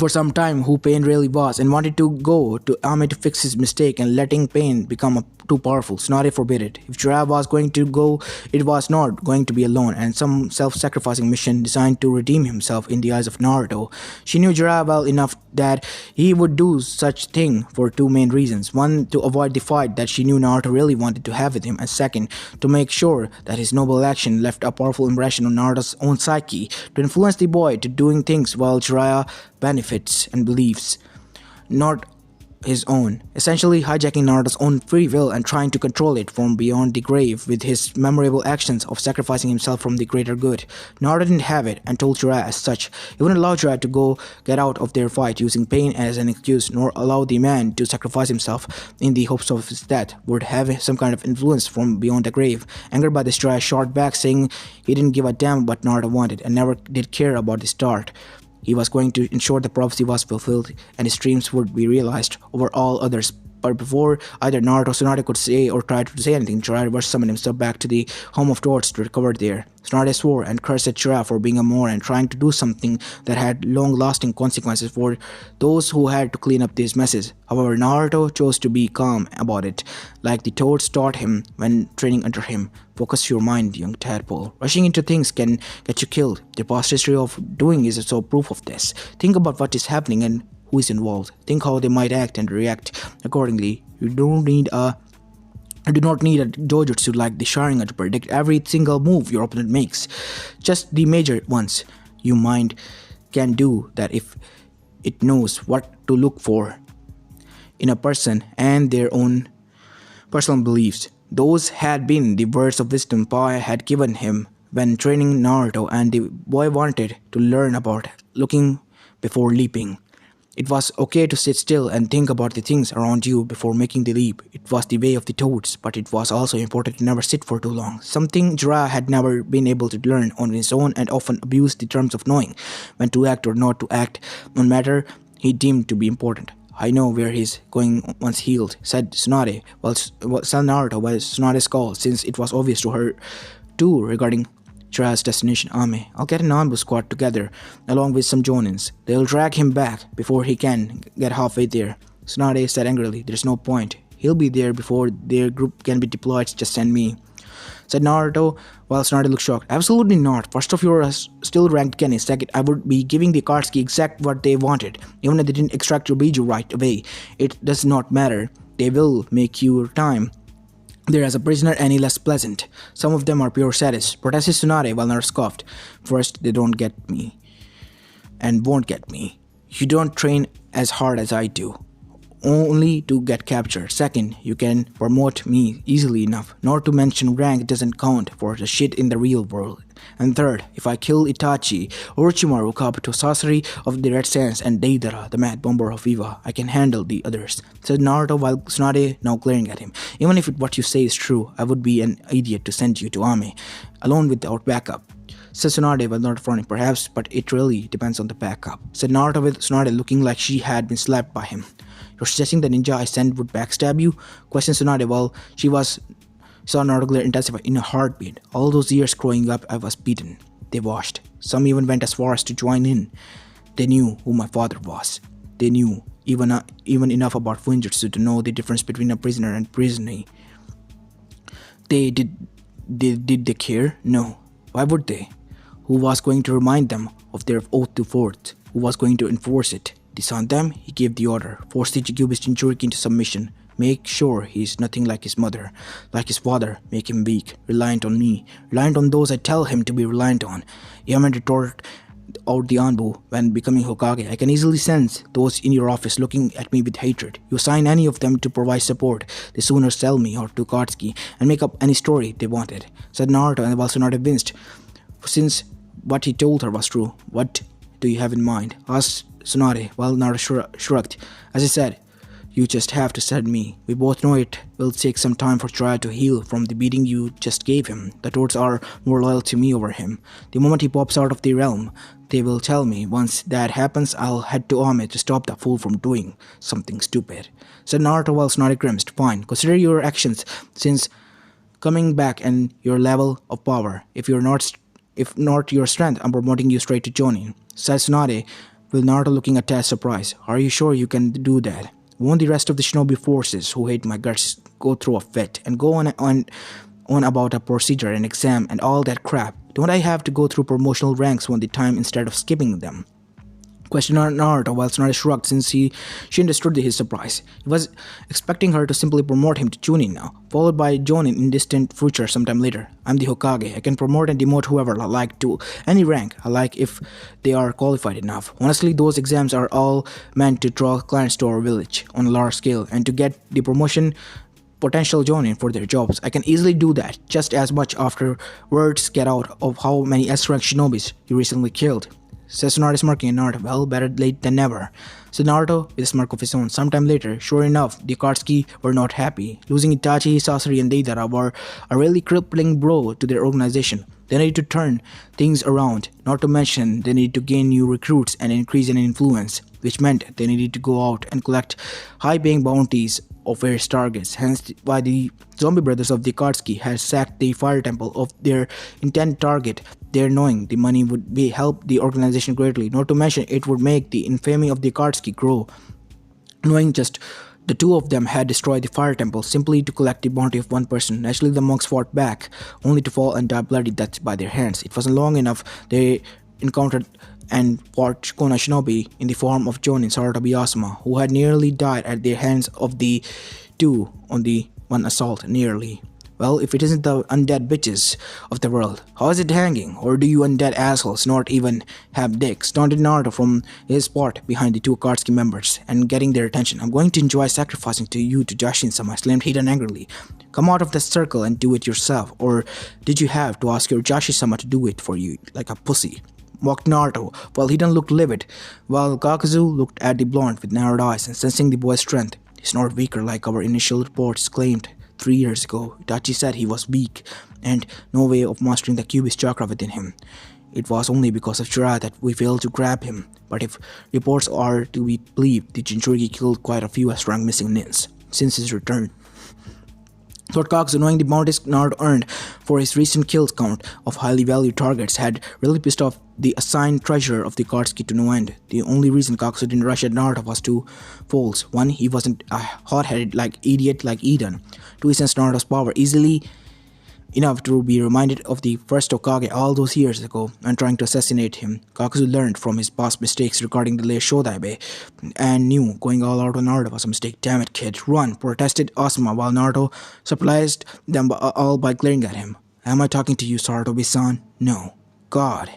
for some time who Pain really was and wanted to go to Ame to fix his mistake and letting Pain become too powerful. Tsunade forbid it. If Jiraiya was going to go, it was not going to be alone and some self-sacrificing mission designed to redeem himself in the eyes of Naruto. She knew Jiraiya well enough that he would do such thing for 2 main reasons. One, to avoid the fight that she knew Naruto really wanted to have with him, and second, to make sure that his noble action left a powerful impression on Naruto's own psyche, to influence the boy to doing things while Jiraiya benefits and believes, not his own, essentially hijacking Naruto's own free will and trying to control it from beyond the grave with his memorable actions of sacrificing himself from the greater good. Naruto didn't have it and told Jiraiya as such. He wouldn't allow Jiraiya to go get out of their fight using Pain as an excuse, nor allow the man to sacrifice himself in the hopes of his death would have some kind of influence from beyond the grave. Angered by this, Jiraiya shot back, saying he didn't give a damn what Naruto wanted and never did care about the start. He was going to ensure the prophecy was fulfilled and his dreams would be realized over all others But before either Naruto or Tsunade could say or try to say anything, Jiraiya reverse summoned himself back to the home of Toads to recover there. Tsunade swore and cursed at Jiraiya for being a moron and trying to do something that had long-lasting consequences for those who had to clean up these messes. However, Naruto chose to be calm about it, like the Toads taught him when training under him. Focus your mind, young tadpole. Rushing into things can get you killed. The past history of doing is so proof of this. Think about what is happening and who is involved. Think how they might act and react accordingly. You do not need a dojutsu like the Sharingan to predict every single move your opponent makes. Just the major ones. Your mind can do that if it knows what to look for in a person and their own personal beliefs. Those had been the words of wisdom Pai had given him when training Naruto, and the boy wanted to learn about looking before leaping. It was okay to sit still and think about the things around you before making the leap. It was the way of the toads, but it was also important to never sit for too long. Something Jiraiya had never been able to learn on his own and often abused the terms of knowing when to act or not to act on matter he deemed to be important. I know where he's going once healed, said Tsunade, said Naruto while Tsunade's call, since it was obvious to her too regarding Jiraiya's destination. Ame, I'll get an ambush squad together, along with some Jonins. They'll drag him back before he can get halfway there. Tsunade said angrily, there's no point. He'll be there before their group can be deployed, just send me, said Naruto, while Tsunade looked shocked. Absolutely not. First off, you're a still ranked Kenny. Second, I would be giving the Akatsuki exactly what they wanted, even if they didn't extract your Biju right away. It does not matter. They will make your time there as a prisoner any less pleasant. Some of them are pure saddists, protested Tsunade while Naruto scoffed. First, they don't get me, and won't get me. You don't train as hard as I do, only to get captured. Second, you can promote me easily enough, not to mention rank doesn't count for the shit in the real world. And third, if I kill Itachi, Orochimaru, Kabuto, Sasori of the Red Sands, and Deidara, the Mad Bomber of Eva, I can handle the others, said Naruto while Tsunade now glaring at him. Even if what you say is true, I would be an idiot to send you to Ame, alone without backup, said Tsunade while not frowning. Perhaps, but it really depends on the backup, said Naruto with Tsunade looking like she had been slapped by him. You're suggesting the ninja I sent would backstab you? Questioned Tsunade while saw Naruto glare intensify in a heartbeat. All those years growing up, I was beaten. They washed. Some even went as far as to join in. They knew who my father was. They knew even enough about Fuinjutsu to know the difference between a prisoner and prisonee. Did they care? No. Why would they? Who was going to remind them of their oath to forth? Who was going to enforce it? Disarm them, he gave the order. Force the Jigubis Jinchuriki into submission. Make sure he is nothing like his mother. Like his father, make him weak, reliant on me, reliant on those I tell him to be reliant on. Yaman retorted out the Anbu when becoming Hokage. I can easily sense those in your office looking at me with hatred. You assign any of them to provide support, they sooner sell me or to Akatsuki and make up any story they wanted, said Naruto, and while Tsunade winced, since what he told her was true. What do you have in mind? Asked Tsunade while Naruto shrugged. As I said, you just have to send me. We both know it will take some time for Jiraiya to heal from the beating you just gave him. The Toads are more loyal to me over him. The moment he pops out of the realm, they will tell me. Once that happens, I'll head to Ame to stop that fool from doing something stupid, said Naruto while Tsunade grimaced. Fine, consider your actions since coming back and your level of power. If not your strength, I'm promoting you straight to Jonin, said Tsunade, with Naruto looking a tad surprised. Are you sure you can do that? Won't the rest of the shinobi forces who hate my guts go through a fit and go on about a procedure and exam and all that crap? Don't I have to go through promotional ranks one the time instead of skipping them? Questioned Naruto while Tsunade shrugged since she understood his surprise. He was expecting her to simply promote him to Chunin now, followed by Jonin in distant future sometime later. I'm the Hokage. I can promote and demote whoever I like to any rank I like if they are qualified enough. Honestly, those exams are all meant to draw clients to our village on a large scale and to get the promotion potential Jonin for their jobs. I can easily do that just as much after words get out of how many S-rank shinobis you recently killed, says Tsunade smirking at Naruto. Well, better late than never, said Naruto with a smirk of his own. Sometime later, sure enough, the Akatsuki were not happy. Losing Itachi, Sasori, and Deidara were a really crippling blow to their organization. They need to turn things around, not to mention they need to gain new recruits and increase in influence, which meant they needed to go out and collect high-paying bounties of various targets. Hence, why the zombie brothers of the Akatsuki had sacked the fire temple of their intended target, there knowing the money would be help the organization greatly, not to mention it would make the infamy of the Akatsuki grow. Knowing just the two of them had destroyed the fire temple simply to collect the bounty of one person. Naturally, the monks fought back, only to fall and die bloody deaths by their hands. It wasn't long enough they encountered and fought Kona Shinobi in the form of Jonin Saratobi Asuma, who had nearly died at the hands of the two on the one assault, nearly. Well, if it isn't the undead bitches of the world, how is it hanging? Or do you undead assholes not even have dicks? Taunted Naruto from his spot behind the two Akatsuki members and getting their attention. I'm going to enjoy sacrificing to you to Jashin-sama, slammed Hidan angrily. Come out of the circle and do it yourself. Or did you have to ask your Jashin-sama to do it for you like a pussy? Mocked Naruto, while Hidan looked livid, while Kakuzu looked at the blonde with narrowed eyes and sensing the boy's strength. He's not weaker like our initial reports claimed. 3 years ago, Itachi said he was weak and no way of mastering the Cubist chakra within him. It was only because of Jiraiya that we failed to grab him, but if reports are to be believed, the Jinchuriki killed quite a few strong missing nins since his return. Lord Cox, knowing the bounties Naruto earned for his recent kills count of highly valued targets, had really pissed off the assigned treasurer of the Akatsuki to no end. The only reason Cox didn't rush at Naruto was two folds. One, he wasn't a hot-headed idiot like Eden. Two, he sensed Naruto's power easily enough to be reminded of the first Hokage all those years ago and trying to assassinate him. Kakuzu learned from his past mistakes regarding the late Shodaibe and knew going all out on Naruto was a mistake. Damn it, kid, run, protested Asuma while Naruto surprised them all by glaring at him. Am I talking to you, Saratobi-san? No. God.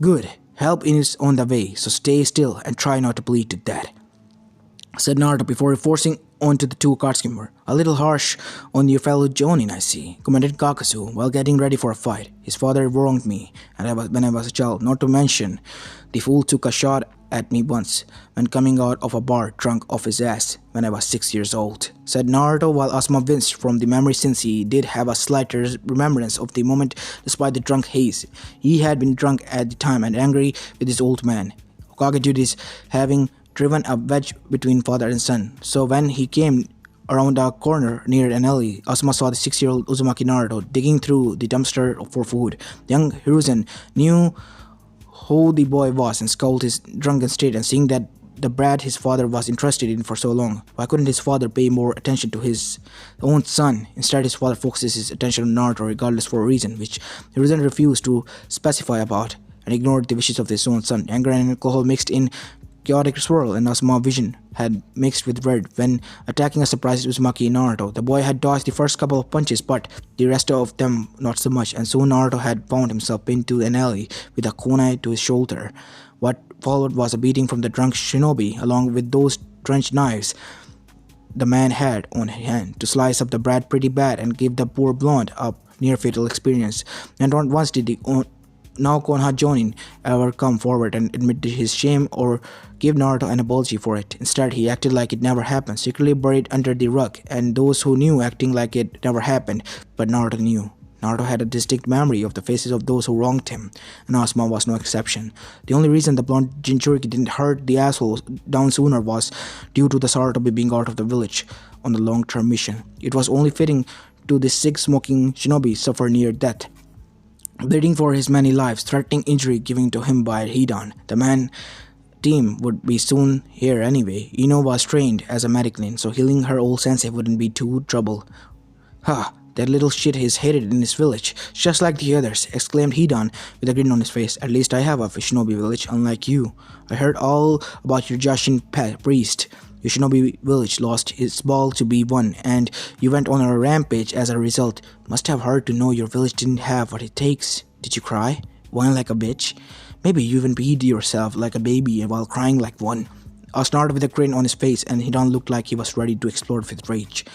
Good. Help is on the way, so stay still and try not to bleed to death, said Naruto before forcing onto the two Akatsuki member. A little harsh on your fellow Jonin, I see, commented Kakuzu while getting ready for a fight. His father wronged me when I was a child, not to mention the fool took a shot at me once when coming out of a bar drunk off his ass when I was 6 years old, said Naruto while Asuma winced from the memory since he did have a slight remembrance of the moment despite the drunk haze. He had been drunk at the time and angry with his old man. Hokage duties having driven a wedge between father and son, so when he came around a corner near an alley, Asuma saw the 6-year-old Uzumaki Naruto digging through the dumpster for food. The young Hiruzen knew who the boy was and scowled his drunken state, and seeing that the brat his father was interested in for so long, why couldn't his father pay more attention to his own son? Instead, his father focuses his attention on Naruto regardless for a reason, which Hiruzen refused to specify about, and ignored the wishes of his own son. Anger and alcohol mixed in chaotic swirl, and Asuma's vision had mixed with red when attacking a surprised Uzumaki Naruto. The boy had dodged the first couple of punches, but the rest of them not so much, and soon Naruto had found himself into an alley with a kunai to his shoulder. What followed was a beating from the drunk shinobi, along with those drenched knives the man had on hand to slice up the brat pretty bad and give the poor blonde a near-fatal experience. And not once did the now Konoha Jonin ever come forward and admit his shame or give Naruto an apology for it. Instead, he acted like it never happened, secretly buried under the rug, and those who knew acting like it never happened, but Naruto knew. Naruto had a distinct memory of the faces of those who wronged him, and Asuma was no exception. The only reason the blonde Jinchuriki didn't hurt the assholes down sooner was due to the Saratobi being out of the village on the long-term mission. It was only fitting to the cig-smoking shinobi suffer near death, bleeding for his many lives, threatening injury given to him by Hidan. The man team would be soon here anyway. Ino was trained as a mediclin, so healing her old sensei wouldn't be too trouble. Ha! That little shit is hated in his village, just like the others, exclaimed Hidan with a grin on his face. At least I have a shinobi village, unlike you. I heard all about your Jashin priest. Your shinobi village lost its ball to be won, and you went on a rampage as a result. Must have hurt to know your village didn't have what it takes. Did you cry? Whine like a bitch? Maybe you even peed yourself like a baby while crying like one. Asked Naruto with a grin on his face, and Hidan looked like he was ready to explode with rage.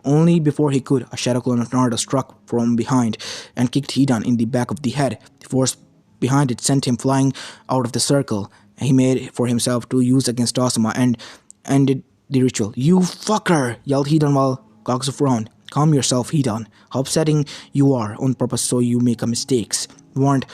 Only before he could, a shadow clone of Naruto struck from behind and kicked Hidan in the back of the head. The force behind it sent him flying out of the circle, and he made for himself to use against Asuma and ended the ritual. You fucker! Yelled Hidan while Kakuzu frowned. Calm yourself, Hidan. How upsetting you are on purpose so you make a mistakes. Warned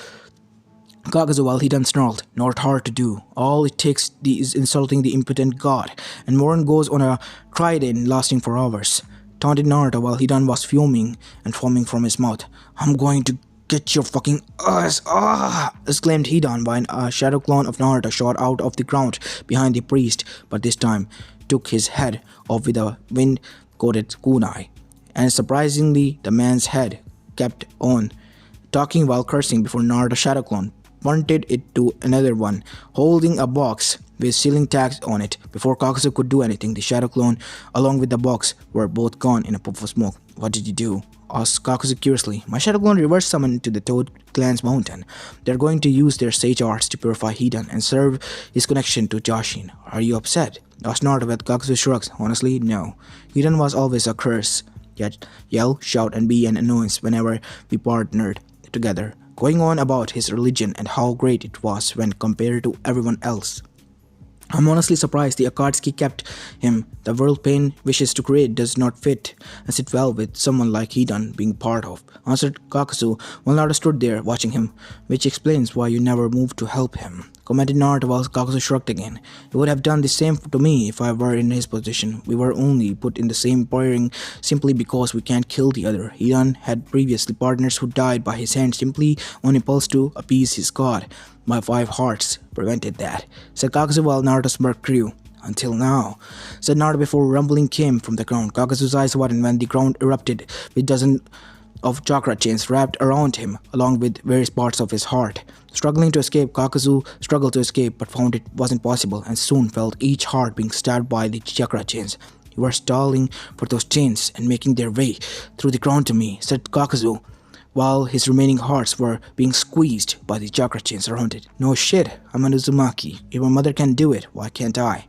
Kakazu while Hidan snarled. Not hard to do. All it takes is insulting the impotent god, and Morin goes on a trident lasting for hours. Taunted Naruto while Hidan was fuming and foaming from his mouth. I'm going to get your fucking ass! Ah! Exclaimed Hidan while a shadow clone of Naruto shot out of the ground behind the priest, but this time took his head off with a wind-coated kunai. And surprisingly, the man's head kept on talking while cursing before Naruto's shadow clone pointed it to another one, holding a box with ceiling tags on it. Before Kakazu could do anything, the shadow clone, along with the box, were both gone in a puff of smoke. What did you do? Asked Kakazu curiously. My shadow clone reverse summoned to the Toad Clan's mountain. They're going to use their sage arts to purify Hidan and serve his connection to Jashin. Are you upset? Asked Naruto with Kakazu shrugs. Honestly, no. Hidan was always a curse. Yet yell, shout, and be an annoyance whenever we partnered together, going on about his religion and how great it was when compared to everyone else. I'm honestly surprised the Akatsuki kept him. The world Pain wishes to create does not fit and sit well with someone like Hidan being part of, answered Kakazu while Naruto stood there watching him, which explains why you never moved to help him. Commented Naruto while Kakazu shrugged again. He would have done the same to me if I were in his position. We were only put in the same pairing simply because we can't kill the other. Hidan had previously partners who died by his hand simply on impulse to appease his god. My 5 hearts prevented that, said Kakazu while Naruto's smirk grew. Until now, said Naruto before rumbling came from the ground. Kakazu's eyes widened when the ground erupted with dozens of chakra chains wrapped around him, along with various parts of his heart. Struggling to escape, Kakazu struggled to escape but found it wasn't possible and soon felt each heart being stabbed by the chakra chains. You were stalling for those chains and making their way through the ground to me, said Kakazu, while his remaining hearts were being squeezed by the chakra chains around it. No shit, I'm an Uzumaki. If my mother can do it, why can't I?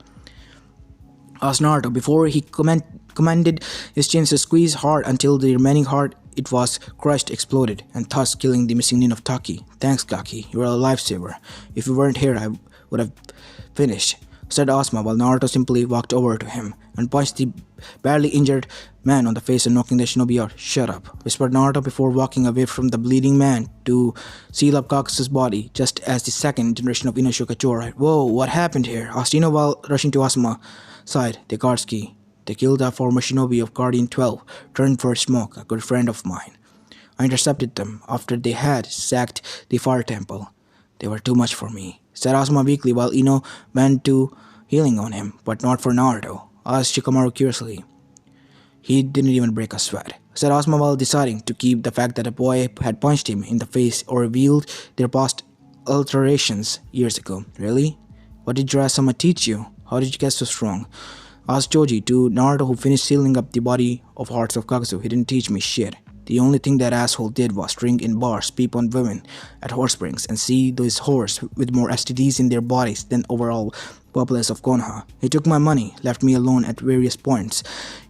Asked Naruto before he commanded his chains to squeeze hard until the remaining heart it was crushed exploded, and thus killing the missing nin of Taki. Thanks, Kaki. You are a lifesaver. If you weren't here, I would have finished, said Asuma while Naruto simply walked over to him and punched the barely injured man on the face and knocking the shinobi out. Shut up, whispered Naruto before walking away from the bleeding man to seal up Kakazu's body, just as the second generation of Inosuke arrived. Whoa, what happened here? Asked Ino while rushing to Asuma's side. The Akatsuki. They killed a former shinobi of Guardian 12, turned for smoke, a good friend of mine. I intercepted them after they had sacked the fire temple. They were too much for me, said Asuma weakly while Ino went to healing on him, but not for Naruto, asked Shikamaru curiously. He didn't even break a sweat, said Asuma while deciding to keep the fact that a boy had punched him in the face or revealed their past alterations years ago. Really? What did Jiraiya teach you? How did you get so strong? Asked Choji to Naruto, who finished sealing up the body of hearts of Kakazu. He didn't teach me shit. The only thing that asshole did was drink in bars, peep on women at horse springs, and see those whores with more STDs in their bodies than overall populace of Konoha. He took my money, left me alone at various points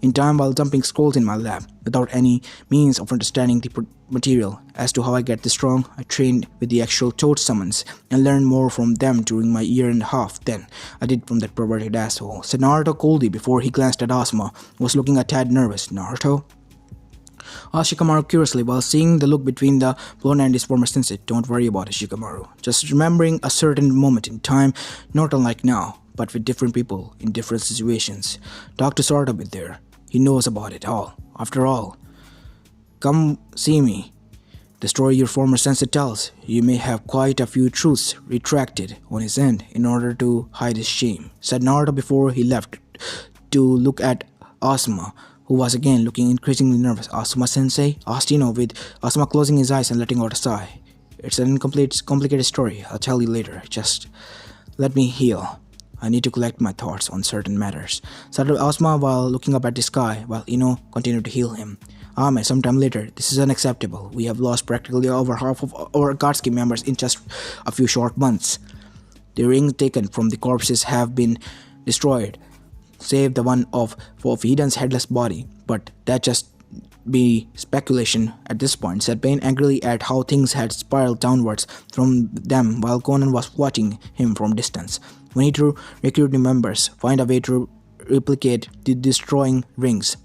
in time while dumping scrolls in my lap, without any means of understanding the material. As to how I get this strong, I trained with the actual toad summons and learned more from them during my year and a half than I did from that perverted asshole, said Naruto coldly before he glanced at Asuma, who was looking a tad nervous. Naruto? Asked Shikamaru curiously while seeing the look between the blonde and his former sensei. Don't worry about it, Shikamaru. Just remembering a certain moment in time, not unlike now, but with different people in different situations. Talk to Sarda with there. He knows about it all. After all, come see me. The story your former sensei tells, you may have quite a few truths retracted on his end in order to hide his shame, said Naruto before he left to look at Asuma, who was again looking increasingly nervous. Asuma-sensei? Asked Ino with Asuma closing his eyes and letting out a sigh. It's an complicated story. I'll tell you later. Just let me heal. I need to collect my thoughts on certain matters, said Asuma while looking up at the sky while Ino continued to heal him. Ame, sometime later. This is unacceptable. We have lost practically over half of our Akatsuki members in just a few short months. The rings taken from the corpses have been destroyed, save the one of Hidan's headless body, but that just be speculation at this point, said Pain angrily at how things had spiraled downwards from them while Conan was watching him from distance. We need to recruit new members, find a way to replicate the destroying rings.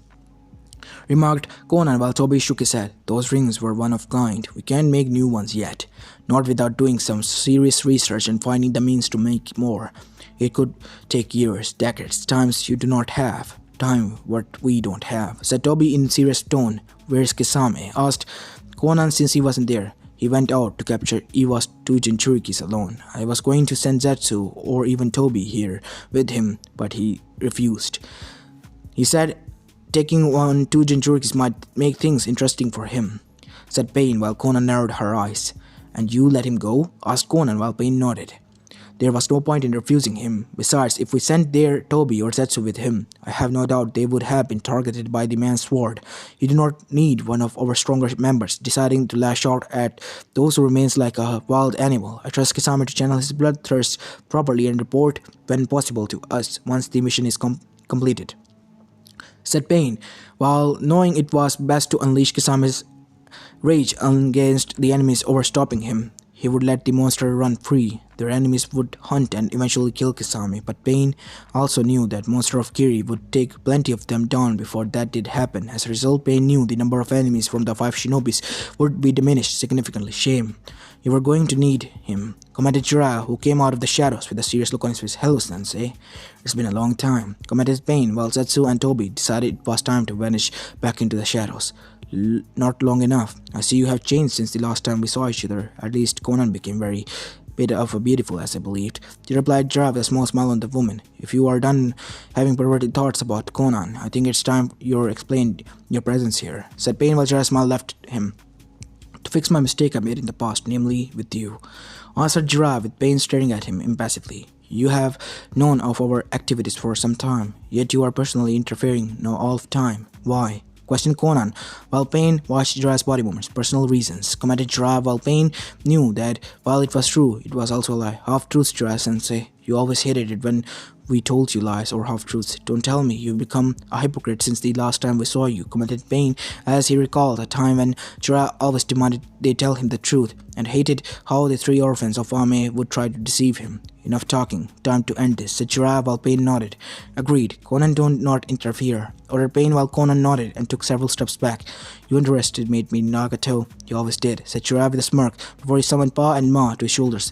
remarked Conan while Toby shook his head. Those rings were one of kind. We can't make new ones yet. Not without doing some serious research and finding the means to make more. It could take years, decades, times you do not have. Time what we don't have, said Toby in serious tone. Where's Kisame? Asked Conan since he wasn't there. He went out to capture Iwa's two Jinchurikis alone. I was going to send Zetsu or even Toby here with him, but he refused. He said taking on two Jinchurikis might make things interesting for him, said Pain while Conan narrowed her eyes. And you let him go? Asked Conan while Pain nodded. There was no point in refusing him. Besides, if we sent there Toby or Zetsu with him, I have no doubt they would have been targeted by the man's sword. You do not need one of our stronger members deciding to lash out at those who remains like a wild animal. I trust Kisame to channel his bloodthirst properly and report when possible to us once the mission is completed, said Pain, while knowing it was best to unleash Kisame's rage against the enemies over stopping him. He would let the monster run free. Their enemies would hunt and eventually kill Kisame, but Pain also knew that Monster of Kiri would take plenty of them down before that did happen. As a result, Pain knew the number of enemies from the 5 shinobis would be diminished significantly. Shame. You were going to need him, commented Jiraiya, who came out of the shadows with a serious look on his face. Hello, Sensei. It's been a long time, commented Pain, while Zetsu and Toby decided it was time to vanish back into the shadows. Not long enough. I see you have changed since the last time we saw each other. At least Conan became very bit of a beautiful as I believed. He replied Jiraiya with a small smile on the woman. If you are done having perverted thoughts about Conan, I think it's time you explained your presence here, said Pain while Jiraiya's smile left him. To fix my mistake I made in the past, namely with you, answered Jiraiya with Pain staring at him impassively. You have known of our activities for some time, yet you are personally interfering now all the time. Why? Questioned Conan, while Pain watched Jiraiya's body movements. Personal reasons, commented Jiraiya, while Pain knew that while it was true, it was also a lie. Half-truths, Jiraiya-sensei. You always hated it when we told you lies or half-truths. Don't tell me you've become a hypocrite since the last time we saw you, commented Pain, as he recalled a time when Jiraiya always demanded they tell him the truth, and hated how the 3 orphans of Ame would try to deceive him. Enough talking. Time to end this, said Jiraiya while Pain nodded. Agreed. Conan don't not interfere, ordered Pain while Conan nodded and took several steps back. You underestimated me, Nagato. You always did, said Jiraiya with a smirk before he summoned Pa and Ma to his shoulders.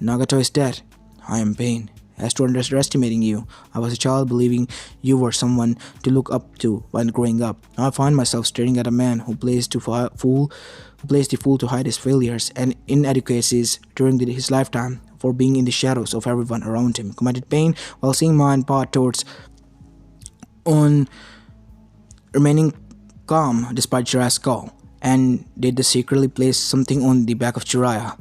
Nagato is dead. I am Pain. As to underestimating you, I was a child believing you were someone to look up to when growing up. Now I find myself staring at a man who plays the fool to hide his failures and inadequacies during his lifetime for being in the shadows of everyone around him, commented Pain while seeing Ma and Pa towards on remaining calm despite Jiraiya's call. And did they secretly place something on the back of Jiraiya?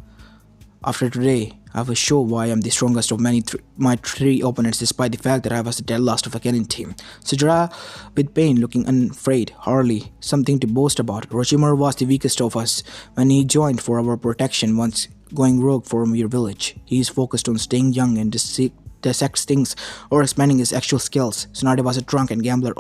After today, I will show why I am the strongest of my 3 opponents despite the fact that I was the dead last of a Kenin team. So Jiraiya, with Pain looking unafraid, hardly something to boast about. Orochimaru was the weakest of us when he joined for our protection once going rogue from your village. He is focused on staying young and dissects things or expanding his actual skills. Tsunade was a drunk and gambler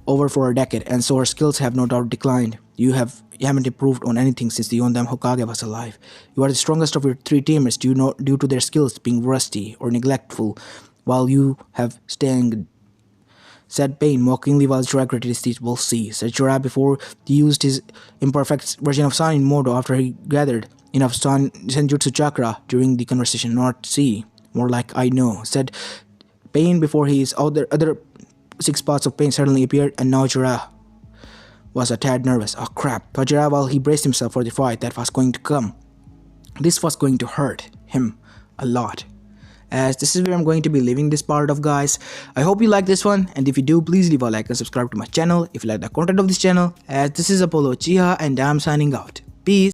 over for a decade, and so her skills have no doubt declined. You haven't improved on anything since the Yondam Hokage was alive. You are the strongest of your 3 teammates due to their skills being rusty or neglectful, while you have staying, said Pain mockingly while Jiraiya gritted his teeth. We'll see, said Jiraiya before he used his imperfect version of Sanin Modo after he gathered enough Senjutsu chakra during the conversation. Not see, more like I know, said Pain before his other 6 spots of pain suddenly appeared, and now Jiraiya was a tad nervous. Oh crap, thought Jiraiya while he braced himself for the fight that was going to come. This was going to hurt him a lot. As this is where I'm going to be leaving this part of, guys. I hope you like this one, and if you do, please leave a like and subscribe to my channel if you like the content of this channel. As this is Apollo Uchiha and I'm signing out. Peace.